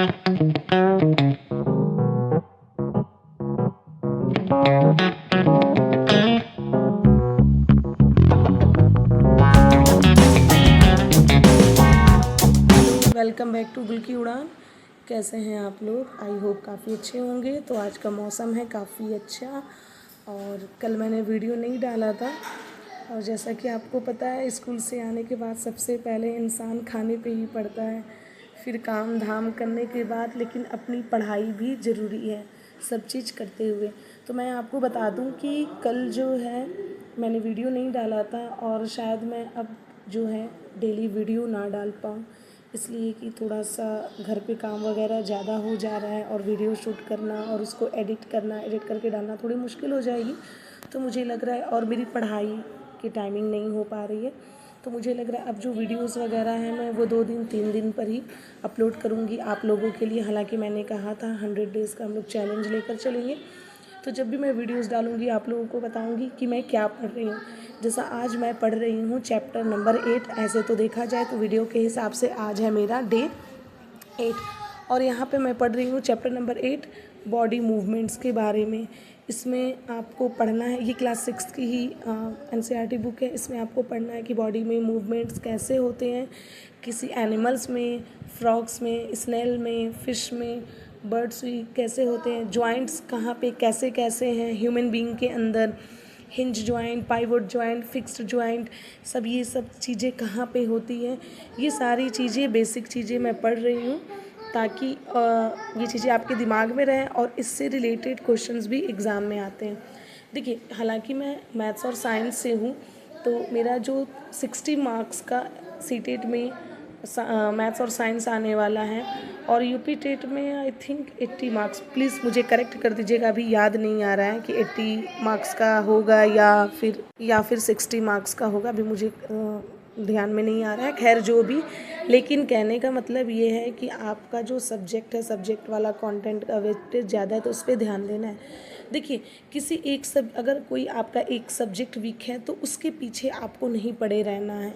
Welcome back to गुल की उड़ान। कैसे हैं आप लोग? आई होप काफ़ी अच्छे होंगे। तो आज का मौसम है काफ़ी अच्छा और कल मैंने वीडियो नहीं डाला था। और जैसा कि आपको पता है, स्कूल से आने के बाद सबसे पहले इंसान खाने पे ही पड़ता है, फिर काम धाम करने के बाद लेकिन अपनी पढ़ाई भी ज़रूरी है सब चीज़ करते हुए। तो मैं आपको बता दूं कि कल जो है मैंने वीडियो नहीं डाला था और शायद मैं अब जो है डेली वीडियो ना डाल पाऊँ, इसलिए कि थोड़ा सा घर पे काम वगैरह ज़्यादा हो जा रहा है और वीडियो शूट करना और उसको एडिट करना, एडिट करके डालना थोड़ी मुश्किल हो जाएगी। तो मुझे लग रहा है, और मेरी पढ़ाई की टाइमिंग नहीं हो पा रही है, तो मुझे लग रहा है अब जो वीडियोस वगैरह हैं मैं वो 2 दिन 3 दिन पर ही अपलोड करूँगी आप लोगों के लिए। हालांकि मैंने कहा था 100 डेज़ का हम लोग चैलेंज लेकर चलेंगे। तो जब भी मैं वीडियोस डालूँगी आप लोगों को बताऊँगी कि मैं क्या पढ़ रही हूँ। जैसा आज मैं पढ़ रही हूँ चैप्टर नंबर 8। ऐसे तो देखा जाए तो वीडियो के हिसाब से आज है मेरा डे 8 और यहाँ पे मैं पढ़ रही हूँ चैप्टर नंबर 8 बॉडी मूवमेंट्स के बारे में। इसमें आपको पढ़ना है, ये क्लास 6 की ही NCERT बुक है। इसमें आपको पढ़ना है कि बॉडी में मूवमेंट्स कैसे होते हैं, किसी एनिमल्स में, फ्रॉग्स में, स्नेल में, फिश में, बर्ड्स भी कैसे होते हैं, जॉइंट्स कहाँ पे कैसे कैसे हैं ह्यूमन बीइंग के अंदर, hinge joint, pivot joint, fixed joint, सब ये सब चीज़ें कहाँ पे होती हैं। ये सारी चीज़ें बेसिक चीज़ें मैं पढ़ रही हूँ ताकि ये चीज़ें आपके दिमाग में रहें और इससे रिलेटेड क्वेश्चंस भी एग्ज़ाम में आते हैं। देखिए, हालांकि मैं मैथ्स और साइंस से हूँ, तो मेरा जो 60 मार्क्स का सीटेट में मैथ्स और साइंस आने वाला है और यूपी टेट में आई थिंक 80 मार्क्स, प्लीज़ मुझे करेक्ट कर दीजिएगा, अभी याद नहीं आ रहा है कि 80 मार्क्स का होगा या फिर 60 मार्क्स का होगा, अभी मुझे ध्यान में नहीं आ रहा है। खैर जो भी, लेकिन कहने का मतलब ये है कि आपका जो सब्जेक्ट है, सब्जेक्ट वाला कंटेंट का वेटेज ज़्यादा है तो उस पर ध्यान देना है। देखिए, किसी एक अगर कोई आपका एक सब्जेक्ट वीक है तो उसके पीछे आपको नहीं पड़े रहना है।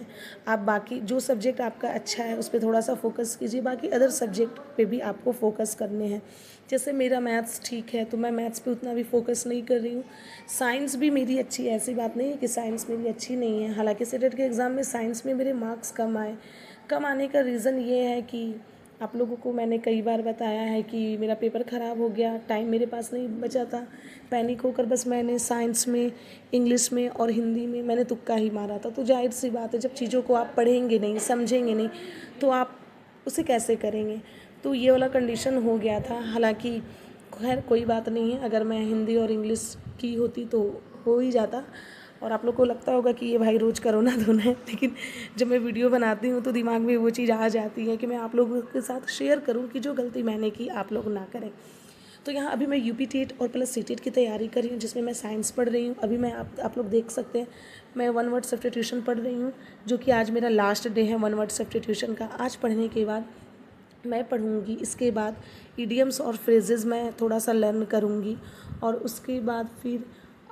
आप बाकी जो सब्जेक्ट आपका अच्छा है उस पर थोड़ा सा फोकस कीजिए, बाकी अदर सब्जेक्ट पे भी आपको फोकस करने हैं। जैसे मेरा मैथ्स ठीक है तो मैं मैथ्स पे उतना भी फोकस नहीं कर रही हूँ। साइंस भी मेरी अच्छी है, ऐसी बात नहीं है कि साइंस मेरी अच्छी नहीं है। हालांकि सीटेट के एग्ज़ाम में साइंस में मेरे मार्क्स कम आए। कम आने का रीज़न ये है कि आप लोगों को मैंने कई बार बताया है कि मेरा पेपर ख़राब हो गया, टाइम मेरे पास नहीं बचा था। पैनिक होकर बस मैंने साइंस में, इंग्लिश में और हिंदी में मैंने तुक्का ही मारा था। तो जाहिर सी बात है, जब चीज़ों को आप पढ़ेंगे नहीं, समझेंगे नहीं, तो आप उसे कैसे करेंगे। तो ये वाला कंडीशन हो गया था। हालांकि खैर कोई बात नहीं है, अगर मैं हिंदी और इंग्लिश की होती तो हो ही जाता। और आप लोग को लगता होगा कि ये भाई रोज़ करो ना धोना है, लेकिन जब मैं वीडियो बनाती हूँ तो दिमाग में वो चीज़ आ जाती है कि मैं आप लोगों के साथ शेयर करूँ कि जो गलती मैंने की आप लोग ना करें। तो यहाँ अभी मैं यूपी टेट और प्लस सीटेट की तैयारी कर रही हूँ, जिसमें मैं साइंस पढ़ रही हूँ। अभी मैं आप लोग देख सकते हैं, मैं 1 वर्ड सब्स्टिट्यूशन पढ़ रही हूँ, जो कि आज मेरा लास्ट डे है 1 वर्ड सब्स्टिट्यूशन का। आज पढ़ने के बाद मैं पढ़ूँगी, इसके बाद इडियम्स और फ्रेजेस मैं थोड़ा सा लर्न करूँगी और उसके बाद फिर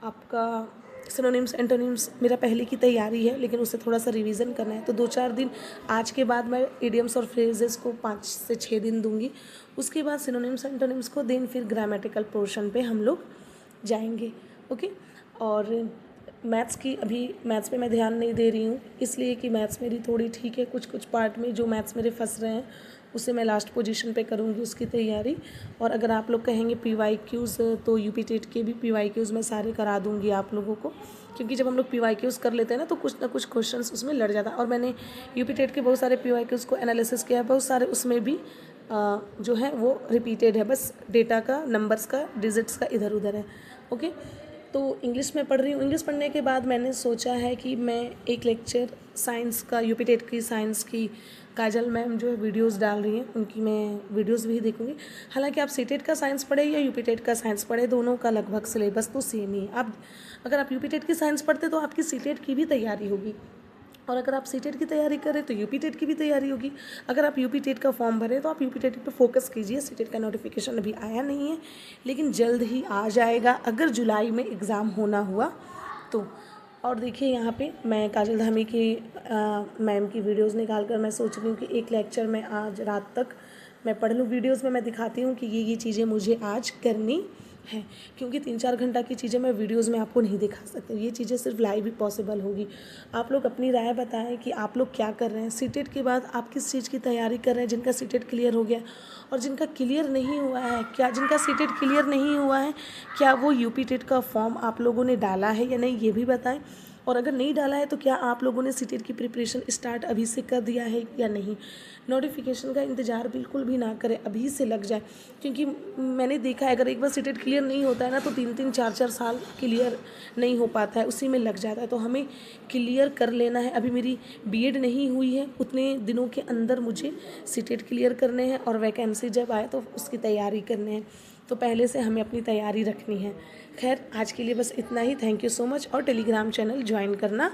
आपका सिनोनिम्स एंटोनिम्स मेरा पहले की तैयारी है, लेकिन उसे थोड़ा सा रिवीजन करना है। तो 2-4 दिन आज के बाद मैं इडियम्स और फ्रेजेस को 5 से 6 दिन दूंगी। उसके बाद सिनोनिम्स एंटोनिम्स को देन फिर ग्रामेटिकल पोर्शन पे हम लोग जाएंगे। ओके। और मैथ्स पे मैं ध्यान नहीं दे रही हूँ, इसलिए कि मैथ्स मेरी थोड़ी ठीक है। कुछ कुछ पार्ट में जो मैथ्स मेरे फंस रहे हैं उसे मैं लास्ट पोजीशन पे करूँगी, उसकी तैयारी। और अगर आप लोग कहेंगे PYQs, तो यूपी टेट के भी PYQs मैं सारे करा दूँगी आप लोगों को, क्योंकि जब हम लोग PYQs कर लेते हैं ना तो कुछ ना कुछ क्वेश्चंस उसमें लड़ जाता है। और मैंने यूपी टेट के बहुत सारे PYQs को एनालिसिस किया है, बहुत सारे उसमें भी जो है वो रिपीटेड है, बस डेटा का, नंबर्स का, डिजिट्स का इधर उधर है। ओके। तो इंग्लिश में पढ़ रही हूँ। इंग्लिश पढ़ने के बाद मैंने सोचा है कि मैं एक लेक्चर साइंस का, यूपी टेट की साइंस की काजल मैम जो है वीडियोस डाल रही हैं, उनकी मैं वीडियोस भी देखूंगी। हालांकि आप सीटेट का साइंस पढ़े या यूपी टेट का साइंस पढ़े, दोनों का लगभग सिलेबस तो सेम ही है। अगर आप यूपी टेट की साइंस पढ़ते तो आपकी सीटेट की भी तैयारी होगी, और अगर आप सीटेट की तैयारी करें तो यूपी टेट की भी तैयारी होगी। अगर आप यूपी टेट का फॉर्म भरें तो आप यूपी टेट पे फोकस कीजिए। सीटेट का नोटिफिकेशन अभी आया नहीं है, लेकिन जल्द ही आ जाएगा, अगर जुलाई में एग्ज़ाम होना हुआ तो। और देखिए यहाँ पे मैं काजल धामी की मैम की वीडियोस निकाल कर मैं सोच रही हूँ कि एक लेक्चर में आज रात तक मैं पढ़ लूँ। वीडियोस में मैं दिखाती हूँ कि ये चीज़ें मुझे आज करनी है, क्योंकि 3-4 घंटा की चीज़ें मैं वीडियोस में आपको नहीं दिखा सकती। ये चीज़ें सिर्फ लाइव ही पॉसिबल होगी। आप लोग अपनी राय बताएं कि आप लोग क्या कर रहे हैं, सीटेट के बाद आप किस चीज़ की तैयारी कर रहे हैं। जिनका सीटेट क्लियर हो गया और जिनका क्लियर नहीं हुआ है, क्या जिनका सीटेट क्लियर नहीं हुआ है, क्या वो यूपी टेट का फॉर्म आप लोगों ने डाला है या नहीं, ये भी बताएं। और अगर नहीं डाला है तो क्या आप लोगों ने सीटेट की प्रिपरेशन स्टार्ट अभी से कर दिया है या नहीं। नोटिफिकेशन का इंतज़ार बिल्कुल भी ना करें, अभी से लग जाए, क्योंकि मैंने देखा है अगर एक बार सीटेट क्लियर नहीं होता है ना तो 3-3 4-4 साल क्लियर नहीं हो पाता है, उसी में लग जाता है। तो हमें क्लियर कर लेना है। अभी मेरी बीएड नहीं हुई है, उतने दिनों के अंदर मुझे सीटेट क्लियर करने हैं और वैकेंसी जब आए तो उसकी तैयारी करने हैं। तो पहले से हमें अपनी तैयारी रखनी है। खैर आज के लिए बस इतना ही। थैंक यू सो मच और टेलीग्राम चैनल ज्वाइन करना